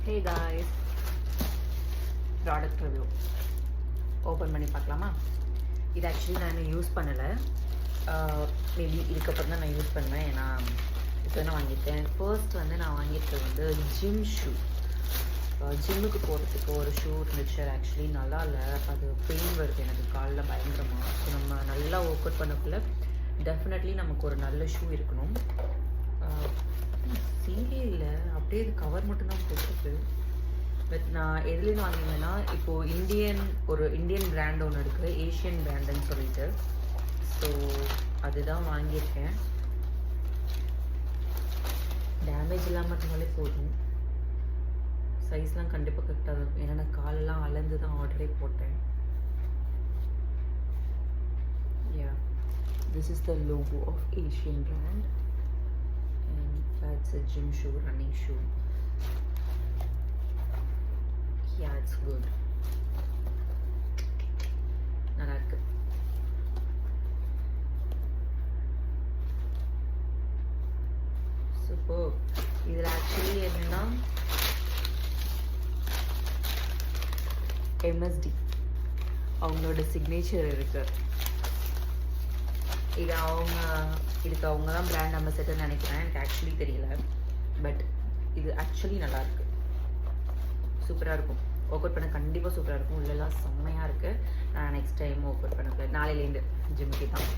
Hey guys, product review open பண்ணி பார்க்கலாமா? இது ஆக்சுவலி நான் இன்னும் யூஸ் பண்ணலை. மேபி இதுக்கப்புறம் தான் நான் யூஸ் பண்ணுவேன். ஏன்னா இப்போ என்ன வாங்கியிருக்கேன், ஃபர்ஸ்ட் வந்து நான் வாங்கியிருக்கிறது வந்து ஜிம் ஷூ. ஜிம்முக்கு போகிறதுக்கு ஒரு ஷூ இருந்துச்சு. ஆக்சுவலி நல்லா இல்லை, அது பெயின் வருது எனக்கு காலில் பயங்கரமாக. ஸோ நம்ம நல்லா ஒர்க் அவுட் பண்ணக்குள்ள டெஃபினெட்லி நமக்கு ஒரு நல்ல ஷூ இருக்கணும். சீலே இல்லை, அப்படியே இது கவர் மட்டும்தான் போட்டிருக்கு. பட் நான் எதுலேருந்து வாங்கினேன்னா, இப்போது ஒரு இந்தியன் பிராண்ட் ஒன்று இருக்குது, ஏஷியன் பிராண்டுன்னு சொல்லிட்டு. ஸோ அதுதான் வாங்கியிருக்கேன். டேமேஜ் இல்லாமல் இருந்தாலே போதும். சைஸ்லாம் கண்டிப்பாக கரெக்டாக இருக்கும். ஏன்னா நான் காலெல்லாம் அளந்து தான் ஆர்டரே போட்டேன். Yeah, this is the logo of Asian brand and that's a gym shoe, running shoe. Yeah, it's good. நல்லா இருக்கு. சூப்பர். இதில் ஆக்சுவலி என்னன்னா MSD அவங்களோட சிக்னேச்சர் இருக்கு. இதுக்கு அவங்க தான் பிராண்ட் அம்பாசிடர்னு நினைக்கிறேன், எனக்கு ஆக்சுவலி தெரியல. பட் இது ஆக்சுவலி நல்லாயிருக்கு, சூப்பராக இருக்கும். ஒர்க் அவுட் பண்ண கண்டிப்பாக சூப்பராக இருக்கும். உள்ளெல்லாம் செம்மையாக இருக்குது. நான் நெக்ஸ்ட் டைம் ஒர்க் அவுட் பண்ண நாளையிலேருந்து ஜிம்முக்கு தான்.